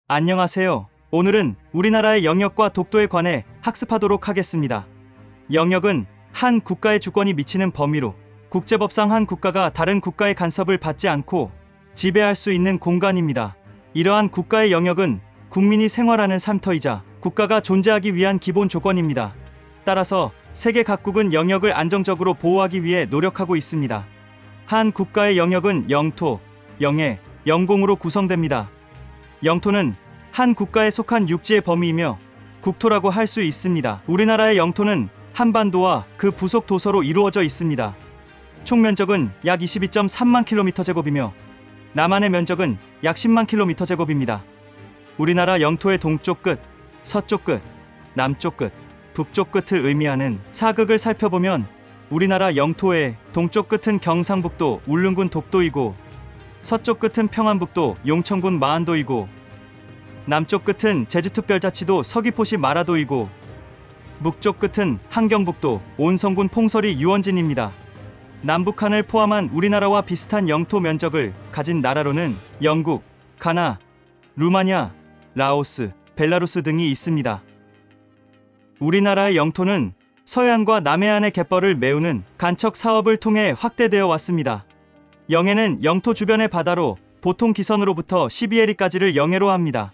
안녕하세요. 오늘은 우리나라의 영역과 독도에 관해 학습하도록 하겠습니다. 영역은 한 국가의 주권이 미치는 범위로 국제법상 한 국가가 다른 국가의 간섭을 받지 않고 지배할 수 있는 공간입니다. 이러한 국가의 영역은 국민이 생활하는 삶터이자 국가가 존재하기 위한 기본 조건입니다. 따라서 세계 각국은 영역을 안정적으로 보호하기 위해 노력하고 있습니다. 한 국가의 영역은 영토, 영해, 영공으로 구성됩니다. 영토는 한 국가에 속한 육지의 범위이며 국토라고 할 수 있습니다. 우리나라의 영토는 한반도와 그 부속 도서로 이루어져 있습니다. 총 면적은 약 22.3만 km²이며 남한의 면적은 약 10만 km²입니다. 우리나라 영토의 동쪽 끝, 서쪽 끝, 남쪽 끝, 북쪽 끝을 의미하는 사극을 살펴보면 우리나라 영토의 동쪽 끝은 경상북도 울릉군 독도이고 서쪽 끝은 평안북도 용천군 마안도이고 남쪽 끝은 제주특별자치도 서귀포시 마라도이고 북쪽 끝은 함경북도 온성군 풍설이 유원진입니다. 남북한을 포함한 우리나라와 비슷한 영토 면적을 가진 나라로는 영국, 가나, 루마니아, 라오스, 벨라루스 등이 있습니다. 우리나라의 영토는 서해안과 남해안의 갯벌을 메우는 간척 사업을 통해 확대되어 왔습니다. 영해는 영토 주변의 바다로 보통 기선으로부터 12해리까지를 영해로 합니다.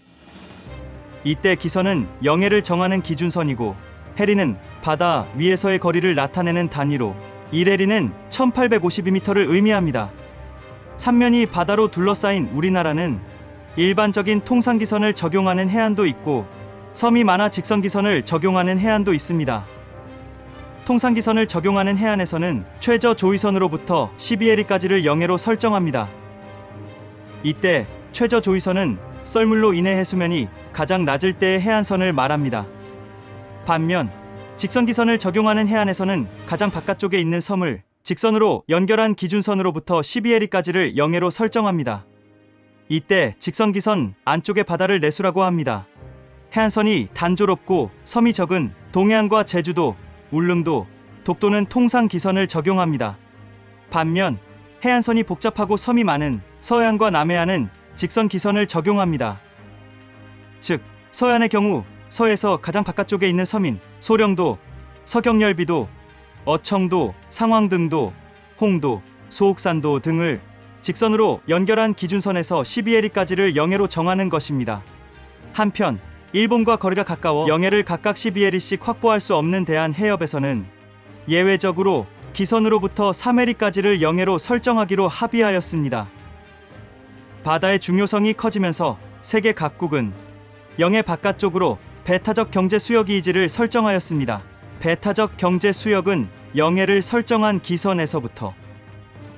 이때 기선은 영해를 정하는 기준선이고 해리는 바다 위에서의 거리를 나타내는 단위로 1해리는 1852m를 의미합니다. 삼면이 바다로 둘러싸인 우리나라는 일반적인 통상기선을 적용하는 해안도 있고 섬이 많아 직선기선을 적용하는 해안도 있습니다. 통상기선을 적용하는 해안에서는 최저 조위선으로부터 12해리까지를 영해로 설정합니다. 이때 최저 조위선은 썰물로 인해 해수면이 가장 낮을 때의 해안선을 말합니다. 반면 직선기선을 적용하는 해안에서는 가장 바깥쪽에 있는 섬을 직선으로 연결한 기준선으로부터 12해리까지를 영해로 설정합니다. 이때 직선기선 안쪽의 바다를 내수라고 합니다. 해안선이 단조롭고 섬이 적은 동해안과 제주도, 울릉도, 독도는 통상기선을 적용합니다. 반면 해안선이 복잡하고 섬이 많은 서해안과 남해안은 직선기선을 적용합니다. 즉 서해안의 경우 서에서 가장 바깥쪽에 있는 섬인 소령도, 서경열비도, 어청도, 상황등도, 홍도, 소옥산도 등을 직선으로 연결한 기준선에서 12해리까지를 영해로 정하는 것입니다. 한편 일본과 거리가 가까워 영해를 각각 12해리씩 확보할 수 없는 대한해협에서는 예외적으로 기선으로부터 3해리까지를 영해로 설정하기로 합의하였습니다. 바다의 중요성이 커지면서 세계 각국은 영해 바깥쪽으로 배타적 경제 수역 이지를 설정하였습니다. 배타적 경제 수역은 영해를 설정한 기선에서부터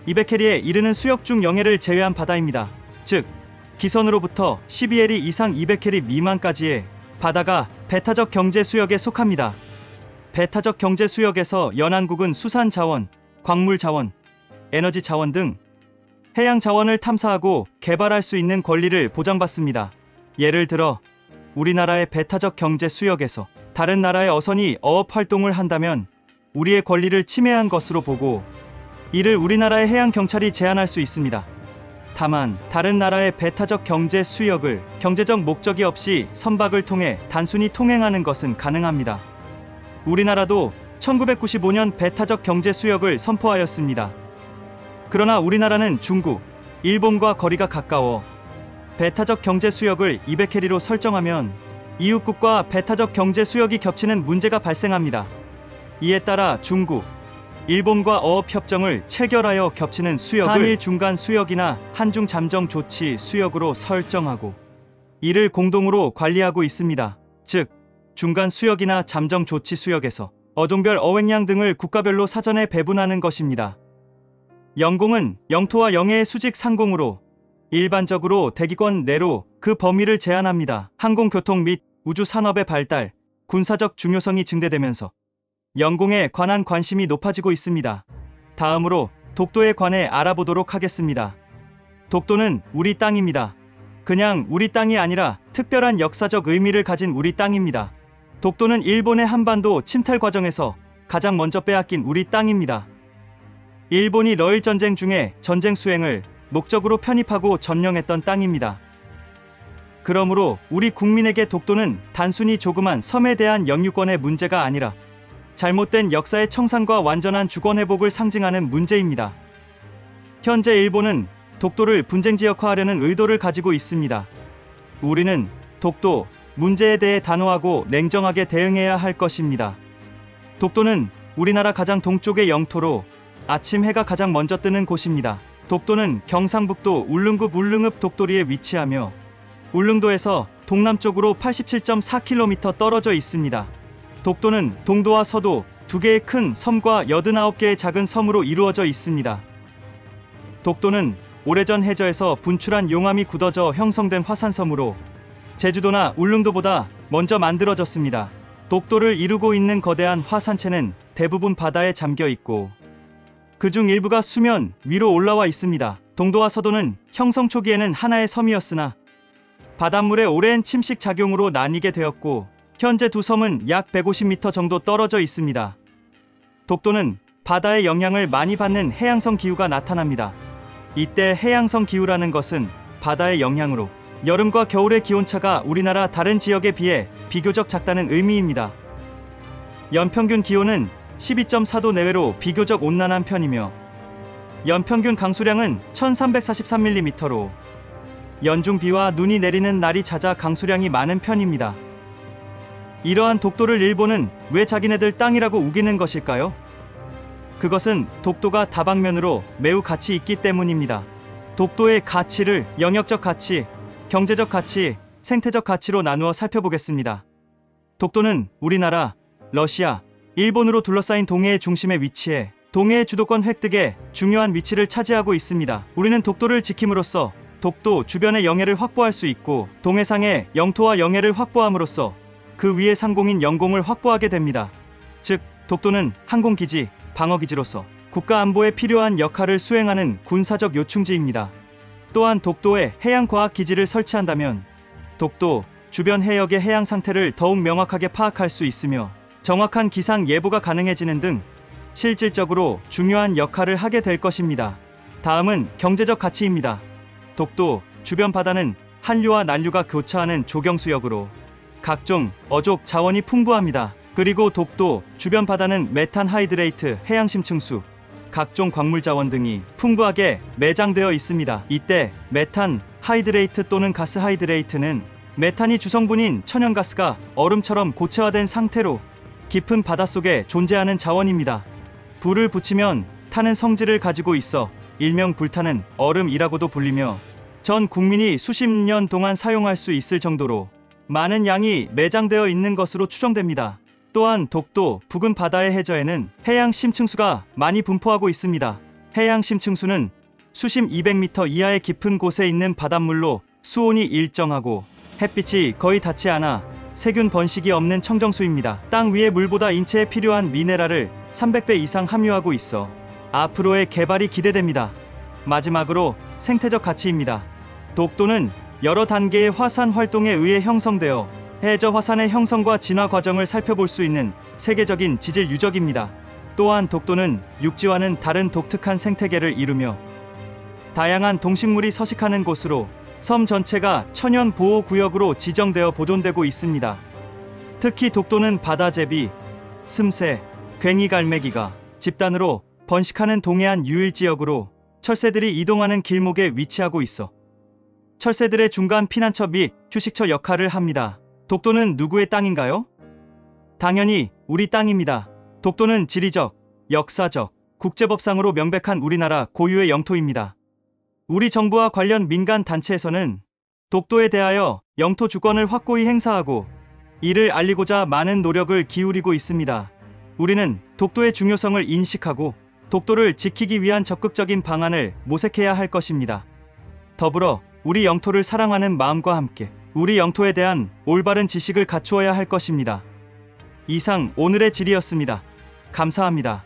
200해리에 이르는 수역 중 영해를 제외한 바다입니다. 즉 기선으로부터 12해리 이상 200해리 미만까지의 바다가 배타적 경제 수역에 속합니다. 배타적 경제 수역에서 연안국은 수산 자원, 광물 자원, 에너지 자원 등 해양 자원을 탐사하고 개발할 수 있는 권리를 보장받습니다. 예를 들어 우리나라의 배타적 경제 수역에서 다른 나라의 어선이 어업 활동을 한다면 우리의 권리를 침해한 것으로 보고 이를 우리나라의 해양 경찰이 제한할 수 있습니다. 다만 다른 나라의 배타적 경제 수역을 경제적 목적이 없이 선박을 통해 단순히 통행하는 것은 가능합니다. 우리나라도 1995년 배타적 경제 수역을 선포하였습니다. 그러나 우리나라는 중국, 일본과 거리가 가까워 배타적 경제 수역을 200해리로 설정하면 이웃국과 배타적 경제 수역이 겹치는 문제가 발생합니다. 이에 따라 중국, 일본과 어업협정을 체결하여 겹치는 수역을 한일 중간 수역이나 한중 잠정 조치 수역으로 설정하고 이를 공동으로 관리하고 있습니다. 즉 중간 수역이나 잠정 조치 수역에서 어종별 어획량 등을 국가별로 사전에 배분하는 것입니다. 영공은 영토와 영해의 수직 상공으로 일반적으로 대기권 내로 그 범위를 제한합니다. 항공교통 및 우주산업의 발달, 군사적 중요성이 증대되면서 영공에 관한 관심이 높아지고 있습니다. 다음으로 독도에 관해 알아보도록 하겠습니다. 독도는 우리 땅입니다. 그냥 우리 땅이 아니라 특별한 역사적 의미를 가진 우리 땅입니다. 독도는 일본의 한반도 침탈 과정에서 가장 먼저 빼앗긴 우리 땅입니다. 일본이 러일 전쟁 중에 전쟁 수행을 목적으로 편입하고 점령했던 땅입니다. 그러므로 우리 국민에게 독도는 단순히 조그만 섬에 대한 영유권의 문제가 아니라 잘못된 역사의 청산과 완전한 주권 회복을 상징하는 문제입니다. 현재 일본은 독도를 분쟁지역화하려는 의도를 가지고 있습니다. 우리는 독도 문제에 대해 단호하고 냉정하게 대응해야 할 것입니다. 독도는 우리나라 가장 동쪽의 영토로 아침 해가 가장 먼저 뜨는 곳입니다. 독도는 경상북도 울릉급 울릉읍 독도리에 위치하며 울릉도에서 동남쪽으로 87.4km 떨어져 있습니다. 독도는 동도와 서도 두 개의 큰 섬과 89개의 작은 섬으로 이루어져 있습니다. 독도는 오래전 해저에서 분출한 용암이 굳어져 형성된 화산섬으로 제주도나 울릉도보다 먼저 만들어졌습니다. 독도를 이루고 있는 거대한 화산체는 대부분 바다에 잠겨 있고 그중 일부가 수면 위로 올라와 있습니다. 동도와 서도는 형성 초기에는 하나의 섬이었으나 바닷물의 오랜 침식 작용으로 나뉘게 되었고 현재 두 섬은 약 150m 정도 떨어져 있습니다. 독도는 바다의 영향을 많이 받는 해양성 기후가 나타납니다. 이때 해양성 기후라는 것은 바다의 영향으로 여름과 겨울의 기온차가 우리나라 다른 지역에 비해 비교적 작다는 의미입니다. 연평균 기온은 12.4도 내외로 비교적 온난한 편이며 연평균 강수량은 1343mm로 연중 비와 눈이 내리는 날이 잦아 강수량이 많은 편입니다. 이러한 독도를 일본은 왜 자기네들 땅이라고 우기는 것일까요? 그것은 독도가 다방면으로 매우 가치 있기 때문입니다. 독도의 가치를 영역적 가치, 경제적 가치, 생태적 가치로 나누어 살펴보겠습니다. 독도는 우리나라, 러시아, 일본으로 둘러싸인 동해의 중심에 위치해 동해의 주도권 획득에 중요한 위치를 차지하고 있습니다. 우리는 독도를 지킴으로써 독도 주변의 영해를 확보할 수 있고 동해상의 영토와 영해를 확보함으로써 그 위에 상공인 영공을 확보하게 됩니다. 즉, 독도는 항공기지, 방어기지로서 국가 안보에 필요한 역할을 수행하는 군사적 요충지입니다. 또한 독도에 해양과학기지를 설치한다면 독도 주변 해역의 해양 상태를 더욱 명확하게 파악할 수 있으며 정확한 기상 예보가 가능해지는 등 실질적으로 중요한 역할을 하게 될 것입니다. 다음은 경제적 가치입니다. 독도 주변 바다는 한류와 난류가 교차하는 조경수역으로 각종 어족 자원이 풍부합니다. 그리고 독도 주변 바다는 메탄 하이드레이트, 해양 심층수, 각종 광물 자원 등이 풍부하게 매장되어 있습니다. 이때 메탄 하이드레이트 또는 가스 하이드레이트는 메탄이 주성분인 천연가스가 얼음처럼 고체화된 상태로 깊은 바닷속에 존재하는 자원입니다. 불을 붙이면 타는 성질을 가지고 있어 일명 불타는 얼음이라고도 불리며 전 국민이 수십 년 동안 사용할 수 있을 정도로 많은 양이 매장되어 있는 것으로 추정됩니다. 또한 독도 부근 바다의 해저에는 해양 심층수가 많이 분포하고 있습니다. 해양 심층수는 수심 200m 이하의 깊은 곳에 있는 바닷물로 수온이 일정하고 햇빛이 거의 닿지 않아 세균 번식이 없는 청정수입니다. 땅 위의 물보다 인체에 필요한 미네랄을 300배 이상 함유하고 있어 앞으로의 개발이 기대됩니다. 마지막으로 생태적 가치입니다. 독도는 여러 단계의 화산 활동에 의해 형성되어 해저 화산의 형성과 진화 과정을 살펴볼 수 있는 세계적인 지질 유적입니다. 또한 독도는 육지와는 다른 독특한 생태계를 이루며 다양한 동식물이 서식하는 곳으로 섬 전체가 천연 보호 구역으로 지정되어 보존되고 있습니다. 특히 독도는 바다제비, 슴새, 괭이갈매기가 집단으로 번식하는 동해안 유일 지역으로 철새들이 이동하는 길목에 위치하고 있어 철새들의 중간 피난처 및 휴식처 역할을 합니다. 독도는 누구의 땅인가요? 당연히 우리 땅입니다. 독도는 지리적, 역사적, 국제법상으로 명백한 우리나라 고유의 영토입니다. 우리 정부와 관련 민간 단체에서는 독도에 대하여 영토 주권을 확고히 행사하고 이를 알리고자 많은 노력을 기울이고 있습니다. 우리는 독도의 중요성을 인식하고 독도를 지키기 위한 적극적인 방안을 모색해야 할 것입니다. 더불어 우리 영토를 사랑하는 마음과 함께 우리 영토에 대한 올바른 지식을 갖추어야 할 것입니다. 이상 오늘의 질의였습니다. 감사합니다.